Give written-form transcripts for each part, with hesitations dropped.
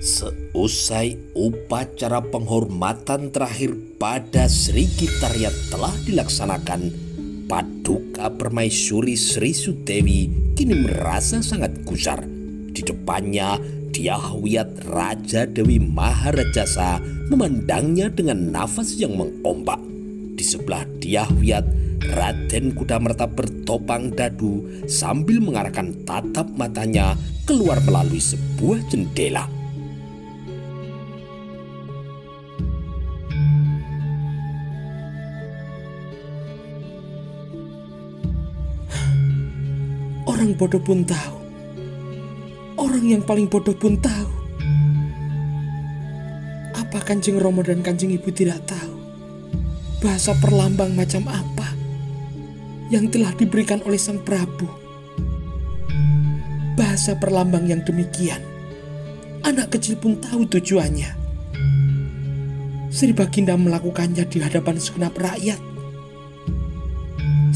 Seusai upacara penghormatan terakhir pada Sri Gitarya telah dilaksanakan, Paduka Permaisuri Sri Sudewi kini merasa sangat gusar. Di depannya, Dyahwiyat Raja Dewi Maharajasa memandangnya dengan nafas yang mengombak. Di sebelah Dyahwiyat, Raden Kudamerta bertopang dadu sambil mengarahkan tatap matanya keluar melalui sebuah jendela. Orang bodoh pun tahu. Orang yang paling bodoh pun tahu. Apa Kanjeng Rama dan Kanjeng Ibu tidak tahu bahasa perlambang macam apa yang telah diberikan oleh Sang Prabu? Bahasa perlambang yang demikian, anak kecil pun tahu tujuannya. Sri Baginda melakukannya di hadapan segenap rakyat.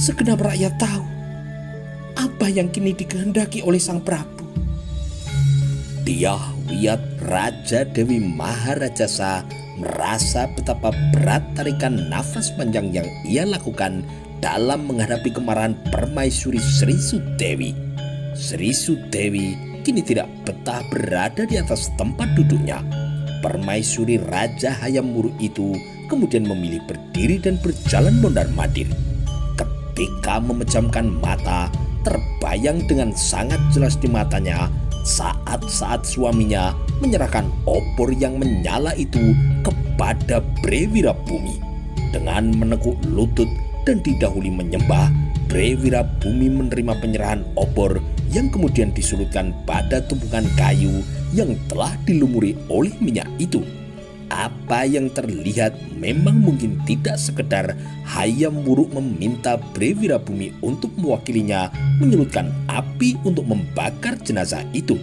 Segenap rakyat tahu apa yang kini dikehendaki oleh Sang Prabu. Dyahwiyat Raja Dewi Maharajasa merasa betapa berat tarikan nafas panjang yang ia lakukan dalam menghadapi kemarahan Permaisuri Sri Sudewi. Sri Sudewi kini tidak betah berada di atas tempat duduknya. Permaisuri Raja Hayam Wuruk itu kemudian memilih berdiri dan berjalan mondar-mandir. Ketika memejamkan mata, terbayang dengan sangat jelas di matanya saat-saat suaminya menyerahkan obor yang menyala itu kepada Bre Wirabumi. Dengan menekuk lutut dan didahului menyembah, Bre Wirabumi menerima penyerahan obor yang kemudian disulutkan pada tumpukan kayu yang telah dilumuri oleh minyak itu. Apa yang terlihat memang mungkin tidak sekedar Hayam Wuruk meminta Bre Wirabumi untuk mewakilinya menyulutkan api untuk membakar jenazah itu.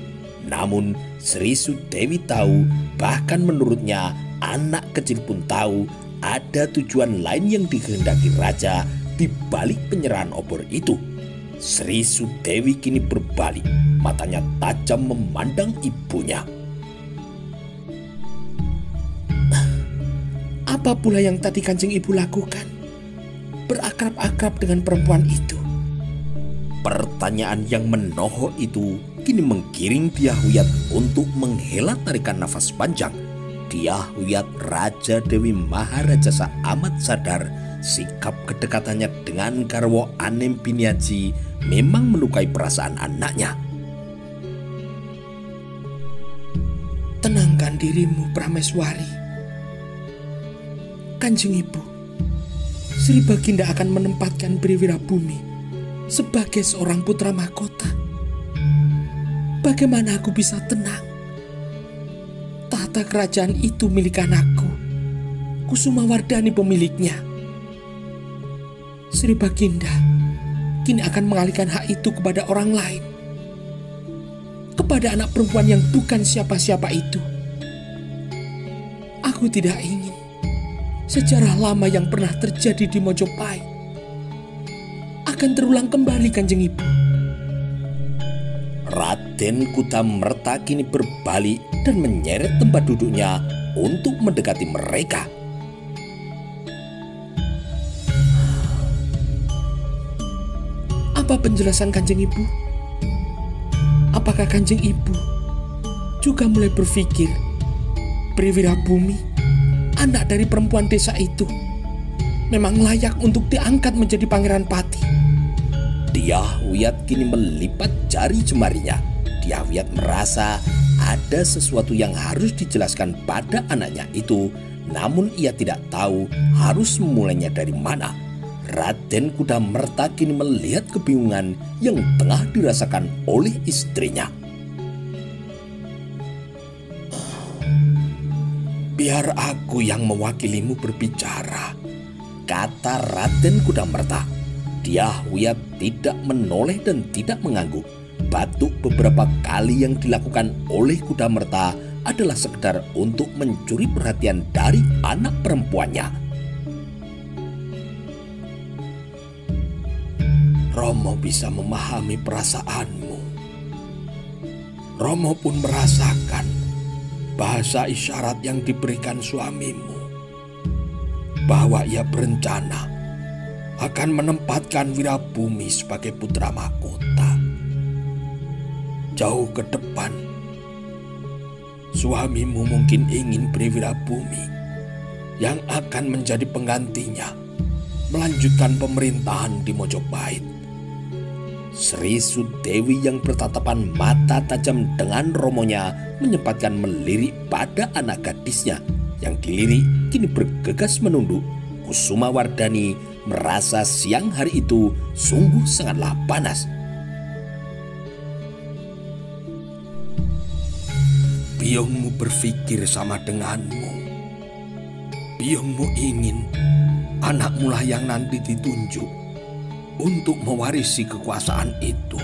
Namun Sri Sudewi tahu, bahkan menurutnya anak kecil pun tahu ada tujuan lain yang dikehendaki raja di balik penyerahan obor itu. Sri Sudewi kini berbalik, matanya tajam memandang ibunya. Apa pula yang tadi Kanjeng Ibu lakukan? Berakrab-akrab dengan perempuan itu. Pertanyaan yang menohok itu kini menggiring Dyahwiyat untuk menghela tarikan nafas panjang. Dyahwiyat Raja Dewi Maharajasa amat sadar sikap kedekatannya dengan Garwo Anem Biniaji memang melukai perasaan anaknya. Tenangkan dirimu, Prameswari. Kanjeng Ibu, Sri Baginda akan menempatkan Bre Wirabumi sebagai seorang putra mahkota. Bagaimana aku bisa tenang? Tahta kerajaan itu milik anakku, Kusumawardhani pemiliknya. Sri Baginda kini akan mengalihkan hak itu kepada orang lain, kepada anak perempuan yang bukan siapa-siapa itu. Aku tidak ingin sejarah lama yang pernah terjadi di Mojopahit akan terulang kembali, Kanjeng Ibu. Raden Kudamerta kini berbalik dan menyeret tempat duduknya untuk mendekati mereka. Apa penjelasan Kanjeng Ibu? Apakah Kanjeng Ibu juga mulai berpikir Bre Wirabumi, anak dari perempuan desa itu, memang layak untuk diangkat menjadi pangeran pati? Dyahwiyat kini melipat jari jemarinya. Dyahwiyat merasa ada sesuatu yang harus dijelaskan pada anaknya itu, namun ia tidak tahu harus memulainya dari mana. Raden Kudamerta kini melihat kebingungan yang tengah dirasakan oleh istrinya. Biar aku yang mewakilimu berbicara, kata Raden Kudamerta. Dyahwiyat tidak menoleh dan tidak mengangguk. Batuk beberapa kali yang dilakukan oleh Kudamerta adalah sekedar untuk mencuri perhatian dari anak perempuannya. Romo bisa memahami perasaanmu. Romo pun merasakan bahasa isyarat yang diberikan suamimu bahwa ia berencana akan menempatkan Wirabumi sebagai putra mahkota. Jauh ke depan, suamimu mungkin ingin beri Wirabumi yang akan menjadi penggantinya melanjutkan pemerintahan di Mojopahit. Sri Sudewi yang bertatapan mata tajam dengan romonya menyempatkan melirik pada anak gadisnya yang dilirik kini bergegas menunduk. Kusuma Wardani merasa siang hari itu sungguh sangatlah panas. Biongmu berpikir sama denganmu. Biongmu ingin anakmu lah yang nanti ditunjuk untuk mewarisi kekuasaan itu.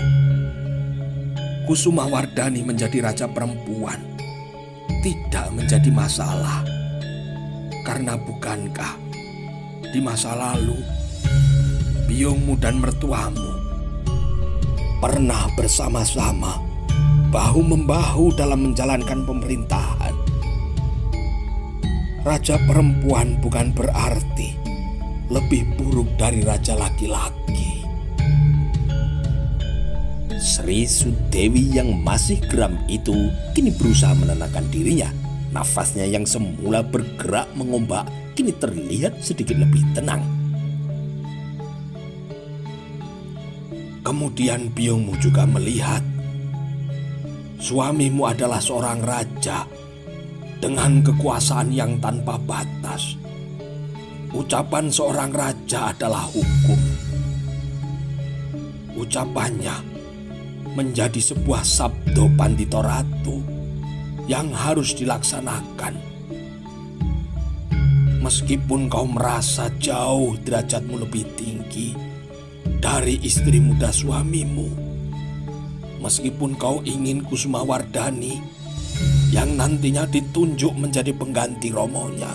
Kusuma Wardani menjadi raja perempuan tidak menjadi masalah. Karena bukankah di masa lalu biongmu dan mertuamu pernah bersama-sama bahu-membahu dalam menjalankan pemerintahan? Raja perempuan bukan berarti lebih buruk dari raja laki-laki. Sri Sudewi yang masih geram itu kini berusaha menenangkan dirinya. Nafasnya yang semula bergerak mengombak kini terlihat sedikit lebih tenang. Kemudian biongmu juga melihat suamimu adalah seorang raja dengan kekuasaan yang tanpa batas. Ucapan seorang raja adalah hukum. Ucapannya menjadi sebuah sabdo Pandito Ratu yang harus dilaksanakan. Meskipun kau merasa jauh derajatmu lebih tinggi dari istri muda suamimu, meskipun kau ingin Kusuma Wardani yang nantinya ditunjuk menjadi pengganti romonya,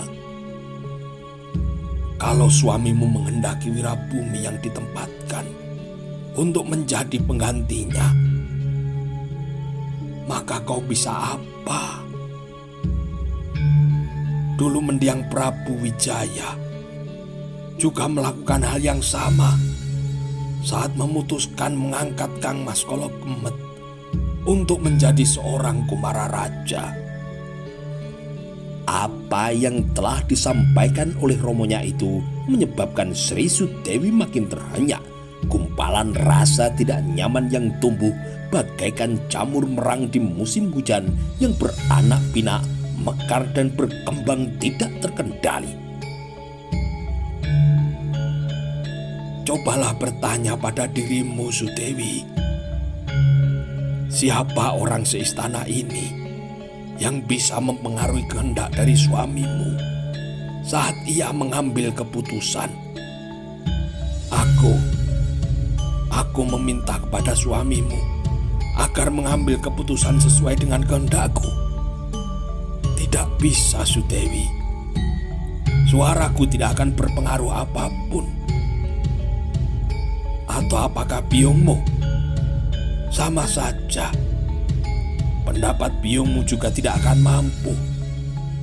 kalau suamimu menghendaki Wirabumi yang ditempatkan untuk menjadi penggantinya, maka kau bisa apa? Dulu mendiang Prabu Wijaya juga melakukan hal yang sama saat memutuskan mengangkat Kang Mas Kolokemet untuk menjadi seorang kumara raja. Apa yang telah disampaikan oleh romonya itu menyebabkan Sri Sudewi makin terhenyak. Gumpalan rasa tidak nyaman yang tumbuh bagaikan jamur merang di musim hujan yang beranak pinak, mekar dan berkembang tidak terkendali. Cobalah bertanya pada dirimu, Sudewi. Siapa orang seistana ini yang bisa mempengaruhi kehendak dari suamimu saat ia mengambil keputusan? Aku meminta kepada suamimu agar mengambil keputusan sesuai dengan kehendakku. Tidak bisa, Sudewi. Suaraku tidak akan berpengaruh apapun. Atau apakah biongmu? Sama saja. Pendapat biongmu juga tidak akan mampu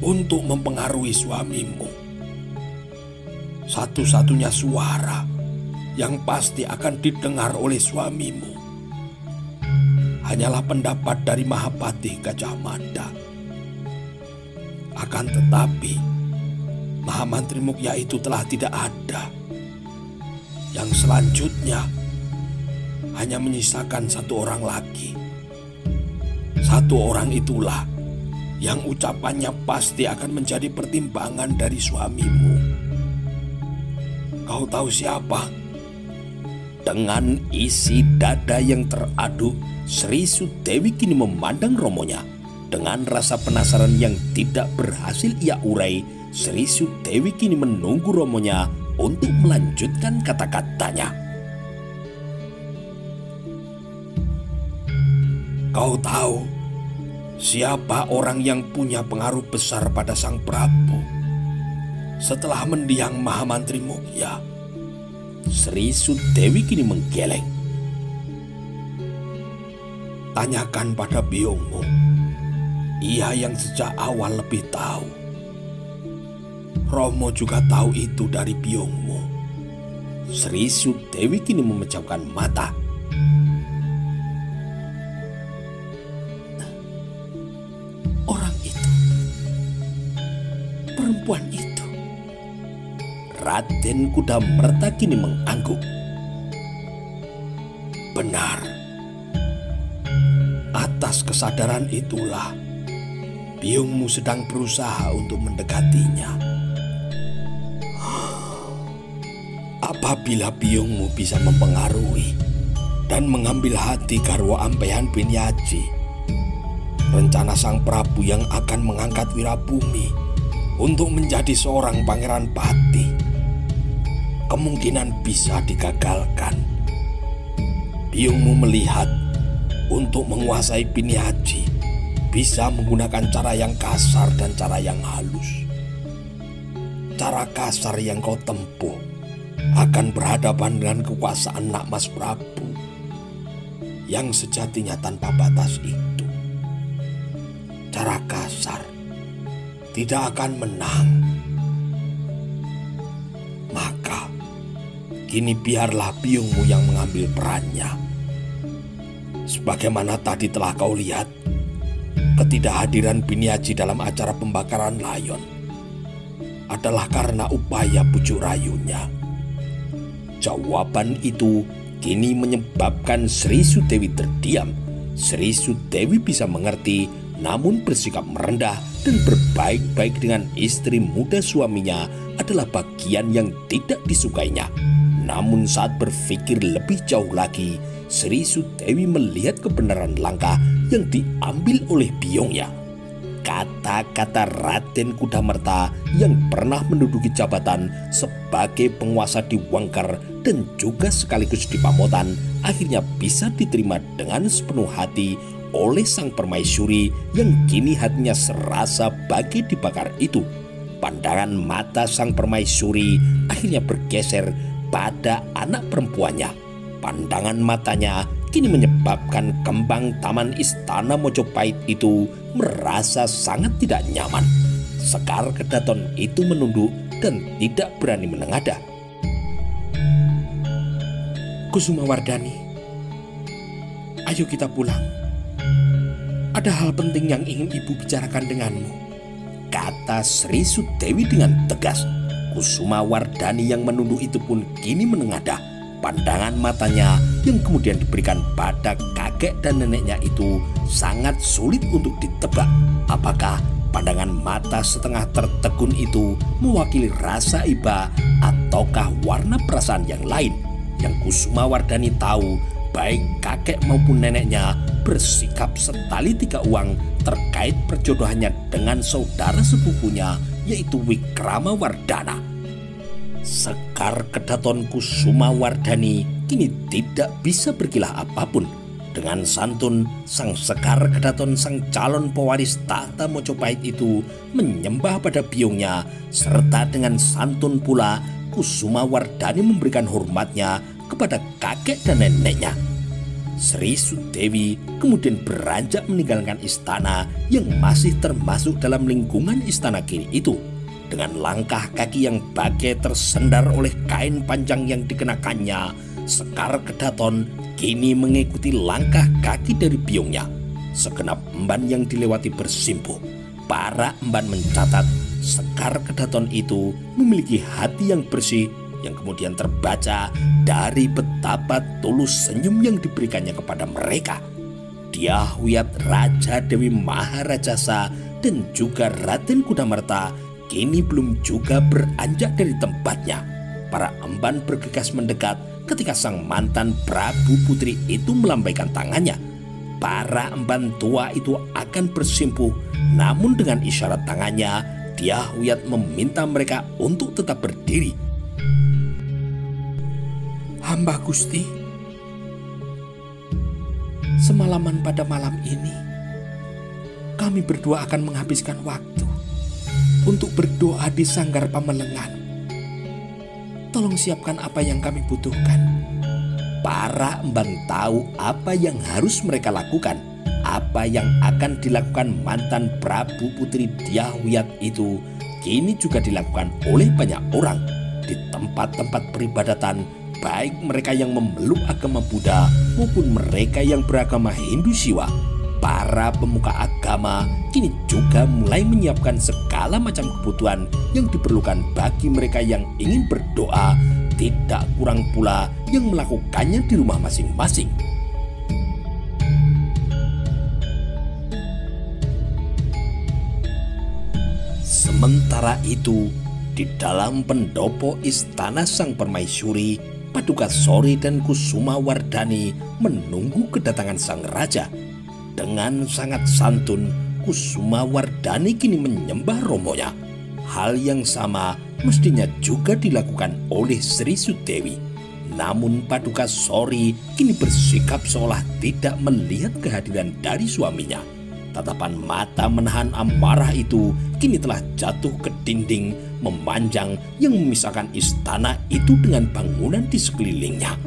untuk mempengaruhi suamimu. Satu-satunya suara yang pasti akan didengar oleh suamimu hanyalah pendapat dari Mahapati Gajah Mada. Akan tetapi Mahamantri Mukya itu telah tidak ada. Yang selanjutnya hanya menyisakan satu orang lagi. Satu orang itulah yang ucapannya pasti akan menjadi pertimbangan dari suamimu. Kau tahu siapa? Dengan isi dada yang teraduk, Sri Sudewi kini memandang romonya. Dengan rasa penasaran yang tidak berhasil ia urai, Sri Sudewi kini menunggu romonya untuk melanjutkan kata-katanya. Kau tahu siapa orang yang punya pengaruh besar pada Sang Prabu setelah mendiang Mahamantri Mukya? Sri Sudewi kini menggeleng. Tanyakan pada biongmu. Ia yang sejak awal lebih tahu. Romo juga tahu itu dari biungmu. Sri Sudewi kini memejamkan mata. Orang itu, perempuan itu. Raden Kudamerta kini mengangguk. Benar. Atas kesadaran itulah biungmu sedang berusaha untuk mendekatinya. Apabila biungmu bisa mempengaruhi dan mengambil hati Garwo Ampehan bin Yaji, rencana Sang Prabu yang akan mengangkat Wirabumi untuk menjadi seorang pangeran pati kemungkinan bisa digagalkan. Biungmu melihat untuk menguasai bin Yaji bisa menggunakan cara yang kasar dan cara yang halus. Cara kasar yang kau tempuh akan berhadapan dengan kekuasaan Nak Mas Prabu yang sejatinya tanpa batas itu. Cara kasar tidak akan menang. Maka kini biarlah biungmu yang mengambil perannya. Sebagaimana tadi telah kau lihat, ketidakhadiran bin Yaji dalam acara pembakaran layon adalah karena upaya bujuk rayunya. Jawaban itu kini menyebabkan Sri Sudewi terdiam. Sri Sudewi bisa mengerti, namun bersikap merendah dan berbaik-baik dengan istri muda suaminya adalah bagian yang tidak disukainya. Namun saat berpikir lebih jauh lagi, Sri Sudewi melihat kebenaran langkah yang diambil oleh biungnya. Kata-kata Raden Kudamerta yang pernah menduduki jabatan sebagai penguasa di Wengker dan juga sekaligus di Pamotan akhirnya bisa diterima dengan sepenuh hati oleh sang permaisuri yang kini hatinya serasa bagai dibakar itu. Pandangan mata sang permaisuri akhirnya bergeser pada anak perempuannya. Pandangan matanya kini menyebabkan kembang taman istana Mojopahit itu merasa sangat tidak nyaman. Sekar Kedaton itu menunduk dan tidak berani menengadah. Kusumawardhani, ayo kita pulang. Ada hal penting yang ingin ibu bicarakan denganmu, kata Sri Sudewi dengan tegas. Kusumawardhani yang menunduk itu pun kini menengadah. Pandangan matanya yang kemudian diberikan pada kakek dan neneknya itu sangat sulit untuk ditebak. Apakah pandangan mata setengah tertegun itu mewakili rasa iba ataukah warna perasaan yang lain? Yang Kusumawardhani tahu, baik kakek maupun neneknya bersikap setali tiga uang terkait perjodohannya dengan saudara sepupunya, yaitu Wikramawardhana. Sekar Kedaton Kusumawardhani kini tidak bisa berkilah apapun. Dengan santun, sang Sekar Kedaton, sang calon pewaris tahta Mojopahit itu menyembah pada biungnya, serta dengan santun pula Kusumawardhani memberikan hormatnya kepada kakek dan neneknya. Sri Sudewi kemudian beranjak meninggalkan istana yang masih termasuk dalam lingkungan istana kini itu. Dengan langkah kaki yang bagai tersendar oleh kain panjang yang dikenakannya, Sekar Kedaton kini mengikuti langkah kaki dari biungnya. Segenap emban yang dilewati bersimpuh. Para emban mencatat Sekar Kedaton itu memiliki hati yang bersih, yang kemudian terbaca dari betapa tulus senyum yang diberikannya kepada mereka. Dyahwiyat Raja Dewi Maharajasa dan juga Raden Kudamerta kini belum juga beranjak dari tempatnya. Para emban bergegas mendekat ketika sang mantan Prabu Putri itu melambaikan tangannya. Para emban tua itu akan bersimpuh, namun dengan isyarat tangannya, Dyahwiyat meminta mereka untuk tetap berdiri. Hamba Gusti, semalaman pada malam ini, kami berdua akan menghabiskan waktu untuk berdoa di Sanggar Pamelengan. Tolong siapkan apa yang kami butuhkan. Para emban tahu apa yang harus mereka lakukan. apa yang akan dilakukan mantan Prabu Putri Dyahwiyat itu kini juga dilakukan oleh banyak orang di tempat-tempat peribadatan, baik mereka yang memeluk agama Buddha maupun mereka yang beragama Hindu Siwa. Para pemuka agama kini juga mulai menyiapkan segala macam kebutuhan yang diperlukan bagi mereka yang ingin berdoa, tidak kurang pula yang melakukannya di rumah masing-masing. Sementara itu, di dalam pendopo istana Sang Permaisuri, Paduka Sori dan Kusuma Wardhani menunggu kedatangan sang raja. Dengan sangat santun, Kusuma Wardhani kini menyembah romonya. Hal yang sama mestinya juga dilakukan oleh Sri Sudewi. Namun Paduka Sori kini bersikap seolah tidak melihat kehadiran dari suaminya. Tatapan mata menahan amarah itu kini telah jatuh ke dinding memanjang yang memisahkan istana itu dengan bangunan di sekelilingnya.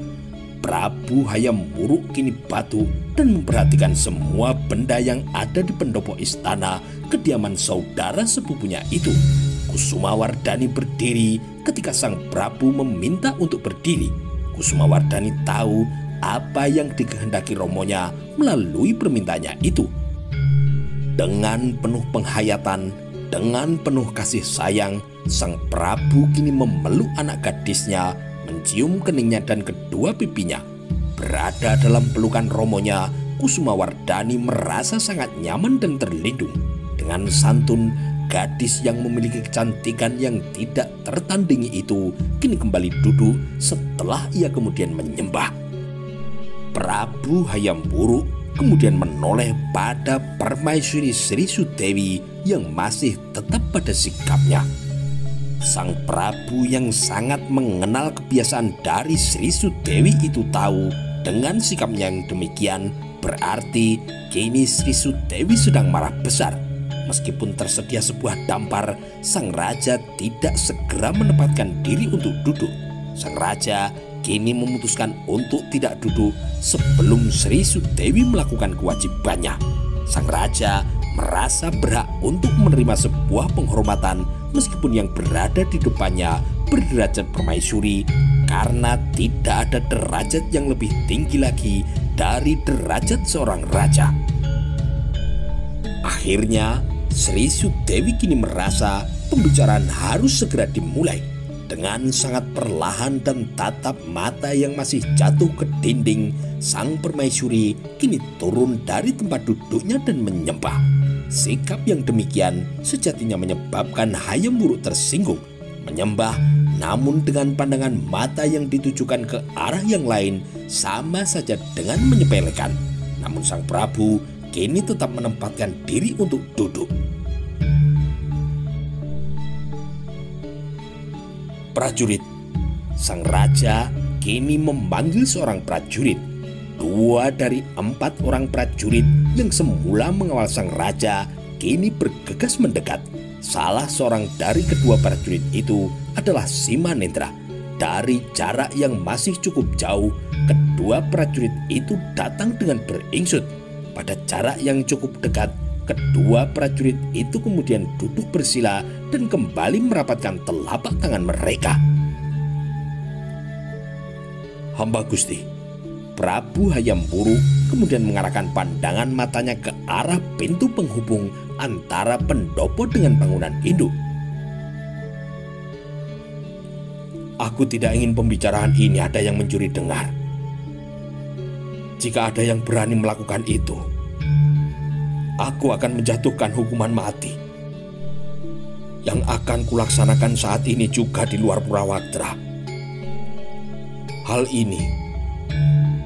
Prabu Hayam Wuruk kini batu dan memperhatikan semua benda yang ada di pendopo istana kediaman saudara sepupunya itu. Kusuma Wardhani berdiri ketika sang Prabu meminta untuk berdiri. Kusuma Wardhani tahu apa yang dikehendaki romonya melalui permintaannya itu. Dengan penuh penghayatan, dengan penuh kasih sayang, sang Prabu kini memeluk anak gadisnya, mencium keningnya dan kedua pipinya. Berada dalam pelukan romonya, Kusuma Wardhani merasa sangat nyaman dan terlindung. Dengan santun, gadis yang memiliki kecantikan yang tidak tertandingi itu kini kembali duduk setelah ia kemudian menyembah. Prabu Hayam Wuruk kemudian menoleh pada Permaisuri Sri Sudewi yang masih tetap pada sikapnya. Sang Prabu yang sangat mengenal kebiasaan dari Sri Sudewi itu tahu dengan sikapnya yang demikian berarti kini Sri Sudewi sedang marah besar. Meskipun tersedia sebuah dampar, sang raja tidak segera menempatkan diri untuk duduk. Sang raja kini memutuskan untuk tidak duduk sebelum Sri Sudewi melakukan kewajibannya. Sang raja merasa berhak untuk menerima sebuah penghormatan meskipun yang berada di depannya berderajat permaisuri, karena tidak ada derajat yang lebih tinggi lagi dari derajat seorang raja. Akhirnya Sri Sudewi kini merasa pembicaraan harus segera dimulai. Dengan sangat perlahan dan tatap mata yang masih jatuh ke dinding, sang permaisuri kini turun dari tempat duduknya dan menyembah. Sikap yang demikian sejatinya menyebabkan Hayam Wuruk tersinggung. Menyembah namun dengan pandangan mata yang ditujukan ke arah yang lain sama saja dengan menyepelekan. Namun sang Prabu kini tetap menempatkan diri untuk duduk. Prajurit. Sang raja kini memanggil seorang prajurit. 2 dari 4 orang prajurit yang semula mengawal sang raja kini bergegas mendekat. Salah seorang dari kedua prajurit itu adalah Simanendra. Dari jarak yang masih cukup jauh, kedua prajurit itu datang dengan beringsut. Pada jarak yang cukup dekat, kedua prajurit itu kemudian duduk bersila dan kembali merapatkan telapak tangan mereka. Hamba Gusti. Prabu Hayam Wuruk kemudian mengarahkan pandangan matanya ke arah pintu penghubung antara pendopo dengan bangunan induk. Aku tidak ingin pembicaraan ini ada yang mencuri dengar. Jika ada yang berani melakukan itu, aku akan menjatuhkan hukuman mati yang akan kulaksanakan saat ini juga di luar Purawatra. Hal ini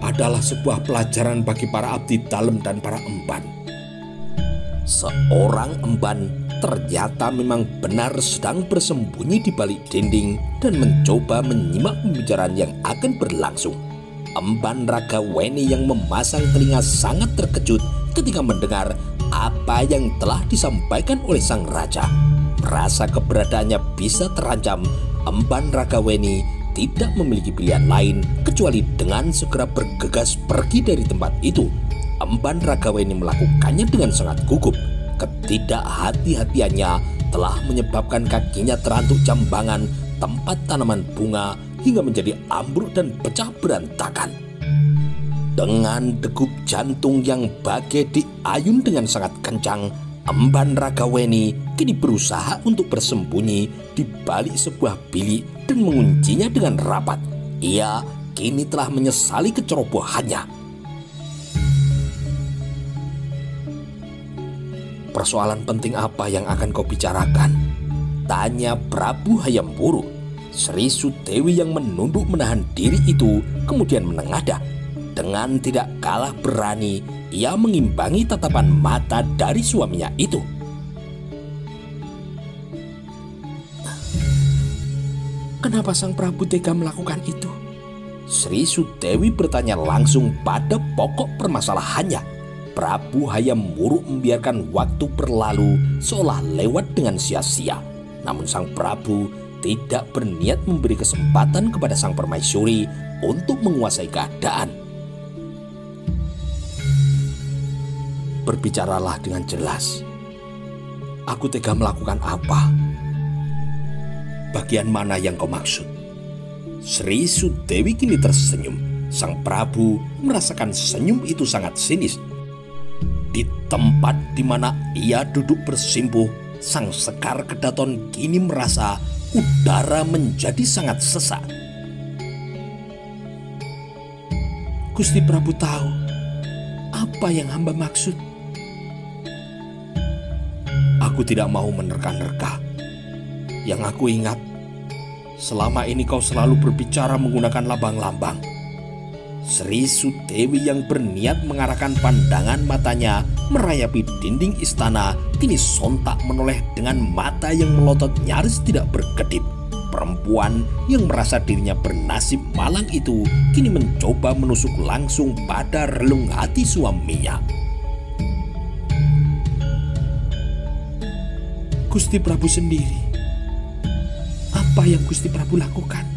adalah sebuah pelajaran bagi para abdi dalem dan para emban. Seorang emban ternyata memang benar sedang bersembunyi di balik dinding dan mencoba menyimak pembicaraan yang akan berlangsung. Emban Ragaweni yang memasang telinga sangat terkejut ketika mendengar apa yang telah disampaikan oleh sang raja. Merasa keberadaannya bisa terancam, Emban Ragaweni tidak memiliki pilihan lain kecuali dengan segera bergegas pergi dari tempat itu. Emban Ragaweni melakukannya dengan sangat gugup. Ketidakhati-hatiannya telah menyebabkan kakinya terantuk jambangan tempat tanaman bunga hingga menjadi ambruk dan pecah berantakan. Dengan degup jantung yang bagai diayun dengan sangat kencang, Emban Ragaweni kini berusaha untuk bersembunyi di balik sebuah bilik dan menguncinya dengan rapat. Ia kini telah menyesali kecerobohannya. "Persoalan penting apa yang akan kau bicarakan?" tanya Prabu Hayam Wuruk. Sri Sudewi yang menunduk menahan diri itu kemudian menengadah. Dengan tidak kalah berani, ia mengimbangi tatapan mata dari suaminya itu. Kenapa Sang Prabu tega melakukan itu? Sri Sudewi bertanya langsung pada pokok permasalahannya. Prabu Hayam Wuruk membiarkan waktu berlalu seolah lewat dengan sia-sia. Namun Sang Prabu tidak berniat memberi kesempatan kepada Sang Permaisuri untuk menguasai keadaan. "Berbicaralah dengan jelas. Aku tega melakukan apa? Bagian mana yang kau maksud?" Sri Sudewi kini tersenyum. Sang Prabu merasakan senyum itu sangat sinis. Di tempat di mana ia duduk bersimpuh, Sang Sekar Kedaton kini merasa udara menjadi sangat sesak. "Gusti Prabu tahu apa yang hamba maksud." "Aku tidak mau menerka-nerka. Yang aku ingat, selama ini kau selalu berbicara menggunakan lambang-lambang." Sri Sudewi yang berniat mengarahkan pandangan matanya merayapi dinding istana kini sontak menoleh dengan mata yang melotot nyaris tidak berkedip. Perempuan yang merasa dirinya bernasib malang itu kini mencoba menusuk langsung pada relung hati suaminya. "Gusti Prabu sendiri, apa yang Gusti Prabu lakukan?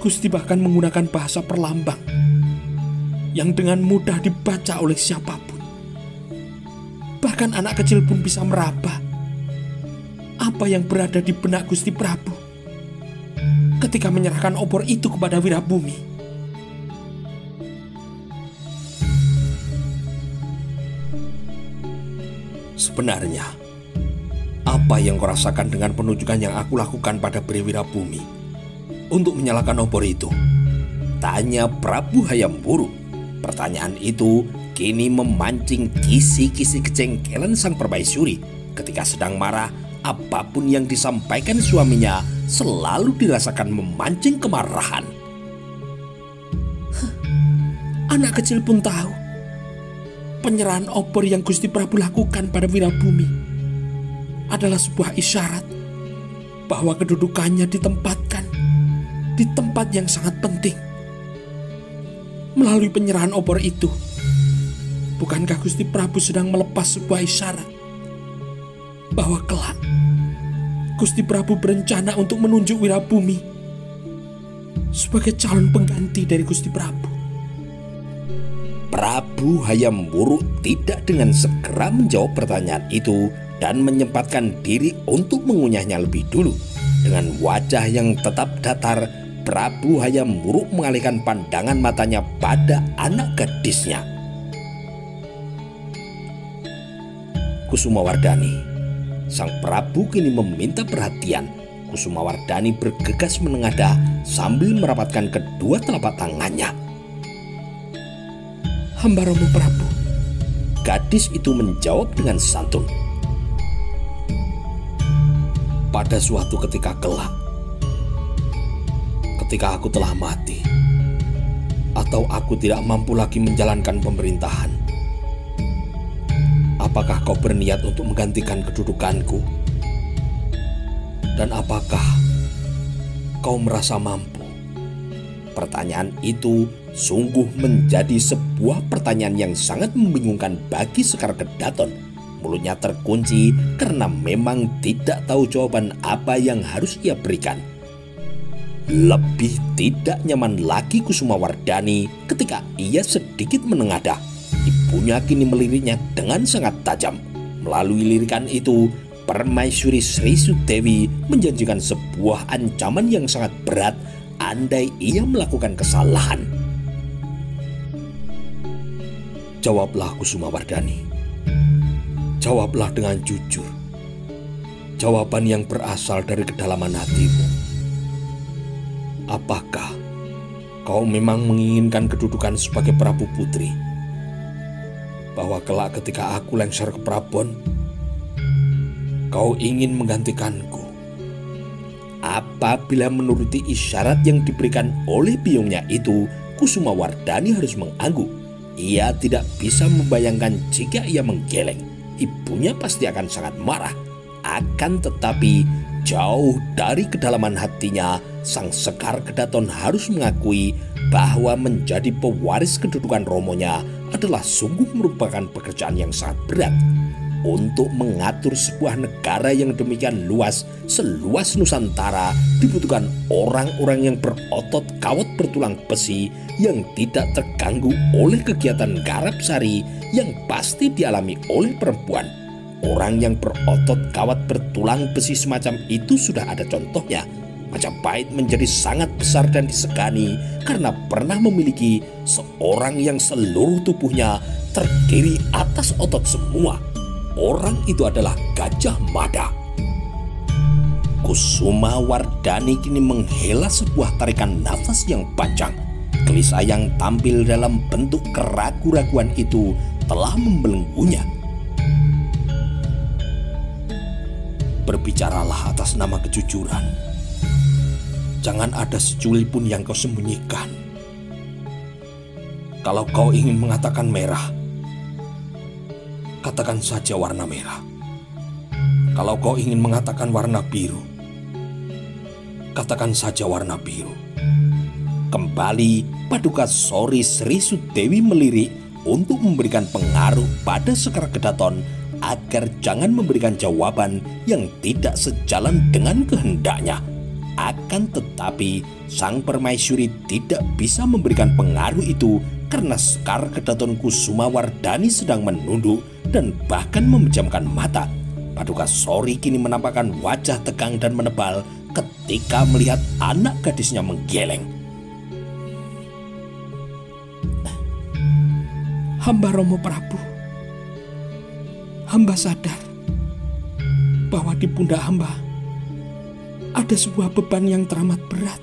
Gusti bahkan menggunakan bahasa perlambang yang dengan mudah dibaca oleh siapapun. Bahkan anak kecil pun bisa meraba apa yang berada di benak Gusti Prabu ketika menyerahkan obor itu kepada Wirabumi." "Sebenarnya, apa yang kau rasakan dengan penunjukan yang aku lakukan pada Bri Wirabumi untuk menyalakan obor itu?" tanya Prabu Hayam Wuruk. Pertanyaan itu kini memancing kisi-kisi kejengkelan Sang Permaisuri. Ketika sedang marah, apapun yang disampaikan suaminya selalu dirasakan memancing kemarahan. "Anak kecil pun tahu penyerahan obor yang Gusti Prabu lakukan pada Wirabumi adalah sebuah isyarat bahwa kedudukannya ditempatkan di tempat yang sangat penting. Melalui penyerahan obor itu, bukankah Gusti Prabu sedang melepas sebuah isyarat bahwa kelak Gusti Prabu berencana untuk menunjuk Wirabumi sebagai calon pengganti dari Gusti Prabu?" Prabu Hayam Wuruk tidak dengan segera menjawab pertanyaan itu dan menyempatkan diri untuk mengunyahnya lebih dulu. Dengan wajah yang tetap datar, Prabu Hayam Wuruk mengalihkan pandangan matanya pada anak gadisnya. "Kusumawardhani." Sang Prabu kini meminta perhatian. Kusumawardhani bergegas menengadah sambil merapatkan kedua telapak tangannya. "Hamba Romo Prabu." Gadis itu menjawab dengan santun. "Pada suatu ketika kelak, ketika aku telah mati, atau aku tidak mampu lagi menjalankan pemerintahan, apakah kau berniat untuk menggantikan kedudukanku? Dan apakah kau merasa mampu?" Pertanyaan itu sungguh menjadi sebuah pertanyaan yang sangat membingungkan bagi Sekar Kedaton. Mulutnya terkunci karena memang tidak tahu jawaban apa yang harus ia berikan. Lebih tidak nyaman lagi Kusumawardhani ketika ia sedikit menengadah. Ibunya kini meliriknya dengan sangat tajam. Melalui lirikan itu, Permaisuri Sri Sudewi menjanjikan sebuah ancaman yang sangat berat andai ia melakukan kesalahan. Jawablah Kusumawardhani. Jawablah dengan jujur. Jawaban yang berasal dari kedalaman hatimu. Apakah kau memang menginginkan kedudukan sebagai Prabu Putri? Bahwa kelak ketika aku lengser ke Prabon, kau ingin menggantikanku? Apabila menuruti isyarat yang diberikan oleh biungnya itu, Kusumawardhani harus mengangguk. Ia tidak bisa membayangkan jika ia menggeleng. Ibunya pasti akan sangat marah. Akan tetapi, jauh dari kedalaman hatinya, Sang Sekar Kedaton harus mengakui bahwa menjadi pewaris kedudukan romonya adalah sungguh merupakan pekerjaan yang sangat berat. Untuk mengatur sebuah negara yang demikian luas, seluas Nusantara, dibutuhkan orang-orang yang berotot kawat bertulang besi yang tidak terganggu oleh kegiatan garap sari yang pasti dialami oleh perempuan. Orang yang berotot kawat bertulang besi semacam itu sudah ada contohnya. Majapahit menjadi sangat besar dan disegani karena pernah memiliki seorang yang seluruh tubuhnya terdiri atas otot semua. Orang itu adalah Gajah Mada. Kusumawardhani kini menghela sebuah tarikan nafas yang panjang. Gelisah yang tampil dalam bentuk keraguan-raguan itu telah membelenggunya. Berbicaralah atas nama kejujuran. Jangan ada seculi pun yang kau sembunyikan. Kalau kau ingin mengatakan merah, katakan saja warna merah. Kalau kau ingin mengatakan warna biru, katakan saja warna biru. Kembali Paduka Sori Sri Sudewi melirik untuk memberikan pengaruh pada Sekar Kedaton agar jangan memberikan jawaban yang tidak sejalan dengan kehendaknya. Akan tetapi sang permaisuri tidak bisa memberikan pengaruh itu karena Sekar Kedaton Kusumawardhani sedang menunduk dan bahkan memejamkan mata. Paduka Sori kini menampakkan wajah tegang dan menebal ketika melihat anak gadisnya menggeleng. Hamba Romo Prabu, hamba sadar bahwa di pundak hamba ada sebuah beban yang teramat berat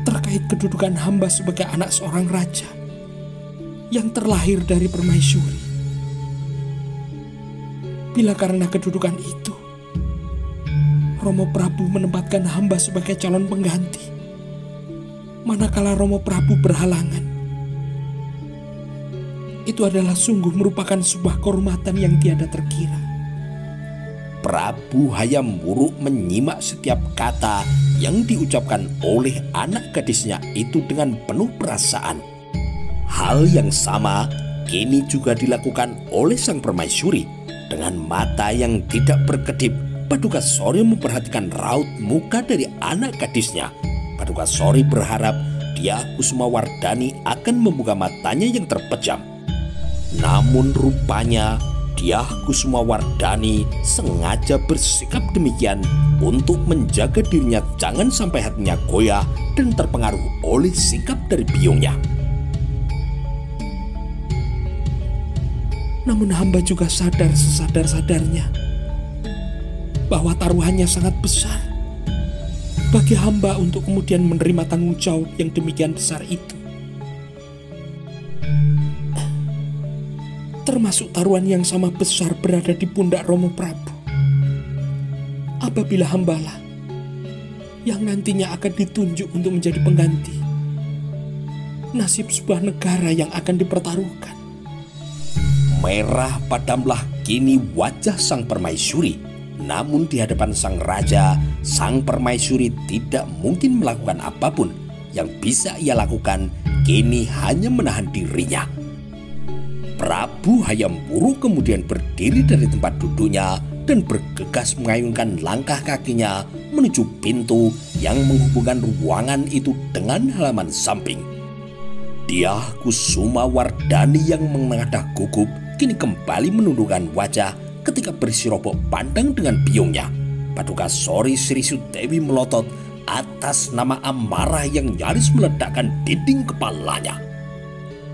terkait kedudukan hamba sebagai anak seorang raja yang terlahir dari permaisuri. Bila karena kedudukan itu, Romo Prabu menempatkan hamba sebagai calon pengganti, manakala Romo Prabu berhalangan, itu adalah sungguh merupakan sebuah kehormatan yang tiada terkira. Prabu Hayam Wuruk menyimak setiap kata yang diucapkan oleh anak gadisnya itu dengan penuh perasaan. Hal yang sama kini juga dilakukan oleh sang permaisuri. Dengan mata yang tidak berkedip, Paduka Sori memperhatikan raut muka dari anak gadisnya. Paduka Sori berharap Dyah Kusumawardhani akan membuka matanya yang terpejam. Namun rupanya Dyah Kusumawardhani sengaja bersikap demikian untuk menjaga dirinya jangan sampai hatinya goyah dan terpengaruh oleh sikap dari biungnya. Namun hamba juga sadar sesadar-sadarnya bahwa taruhannya sangat besar bagi hamba untuk kemudian menerima tanggung jawab yang demikian besar itu. Termasuk taruhan yang sama besar berada di pundak Romo Prabu. Apabila hambalah yang nantinya akan ditunjuk untuk menjadi pengganti, nasib sebuah negara yang akan dipertaruhkan. Merah padamlah kini wajah sang permaisuri. Namun di hadapan sang raja, sang permaisuri tidak mungkin melakukan apapun. Yang bisa ia lakukan kini hanya menahan dirinya. Prabu Hayam Wuruk kemudian berdiri dari tempat duduknya, dan bergegas mengayunkan langkah kakinya menuju pintu yang menghubungkan ruangan itu dengan halaman samping. Diah Kusuma Wardani yang menengadah gugup kini kembali menundukkan wajah ketika berisi robok pandang dengan biungnya. Paduka Sori Sri Sudewi melotot atas nama amarah yang nyaris meledakkan dinding kepalanya.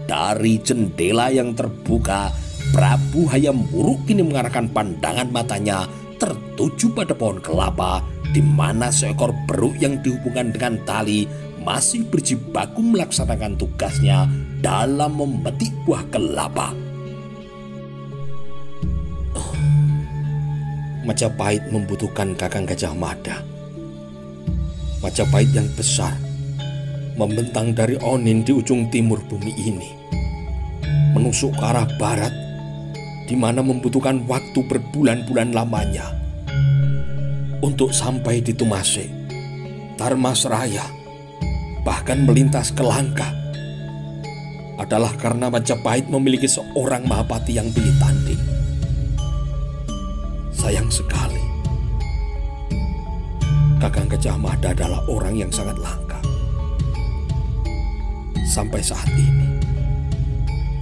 Dari jendela yang terbuka, Prabu Hayam Wuruk kini mengarahkan pandangan matanya tertuju pada pohon kelapa, di mana seekor beruk yang dihubungkan dengan tali masih berjibaku melaksanakan tugasnya dalam memetik buah kelapa. Majapahit membutuhkan Kakang Gajah Mada. Majapahit yang besar membentang dari Onin di ujung timur bumi ini, menusuk ke arah barat, di mana membutuhkan waktu berbulan-bulan lamanya untuk sampai di Tumasek, Tarmasraya, bahkan melintas ke Langka, adalah karena Majapahit memiliki seorang Mahapati yang pilih tanding. Sayang sekali, Kakang Gajah Mada adalah orang yang sangat langka. Sampai saat ini,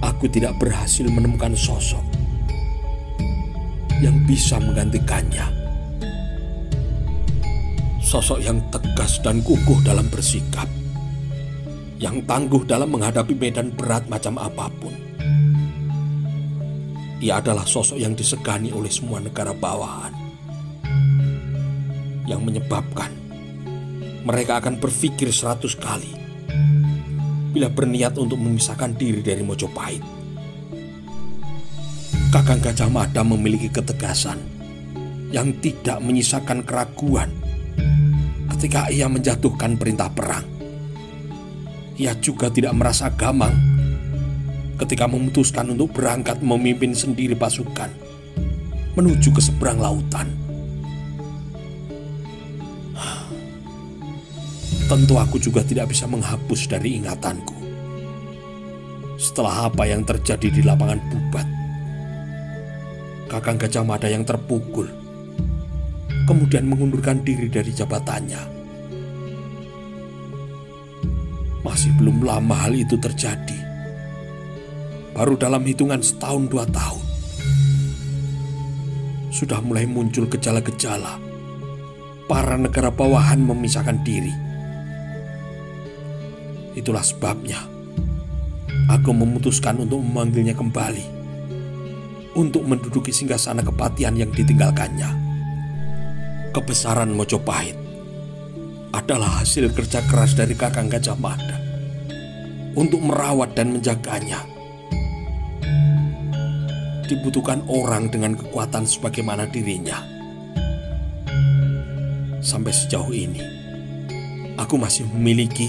aku tidak berhasil menemukan sosok yang bisa menggantikannya. Sosok yang tegas dan kukuh dalam bersikap, yang tangguh dalam menghadapi medan berat macam apapun. Ia adalah sosok yang disegani oleh semua negara bawahan, yang menyebabkan mereka akan berpikir 100 kali bila berniat untuk memisahkan diri dari Mojopahit. Kakang Gajah Mada memiliki ketegasan yang tidak menyisakan keraguan ketika ia menjatuhkan perintah perang. Ia juga tidak merasa gamang ketika memutuskan untuk berangkat memimpin sendiri pasukan menuju ke seberang lautan. Tentu aku juga tidak bisa menghapus dari ingatanku setelah apa yang terjadi di lapangan Bubat. Kakang Gajah Mada yang terpukul kemudian mengundurkan diri dari jabatannya. Masih belum lama hal itu terjadi. Baru dalam hitungan 1-2 tahun, sudah mulai muncul gejala-gejala para negara bawahan memisahkan diri. Itulah sebabnya aku memutuskan untuk memanggilnya kembali untuk menduduki singgasana kepatian yang ditinggalkannya. Kebesaran Mojopahit adalah hasil kerja keras dari Kakang Gajah Mada untuk merawat dan menjaganya. Dibutuhkan orang dengan kekuatan sebagaimana dirinya. Sampai sejauh ini, aku masih memiliki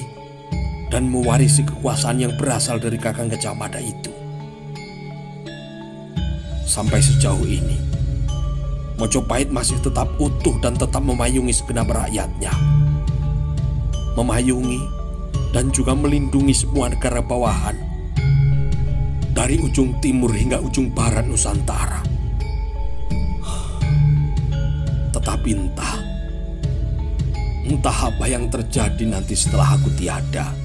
dan mewarisi kekuasaan yang berasal dari Kakang Gajah Mada itu. Sampai sejauh ini, Mojopahit masih tetap utuh dan tetap memayungi segenap rakyatnya. Memayungi dan juga melindungi semua negara bawahan, dari ujung timur hingga ujung barat Nusantara. Tetapi entah apa yang terjadi nanti setelah aku tiada.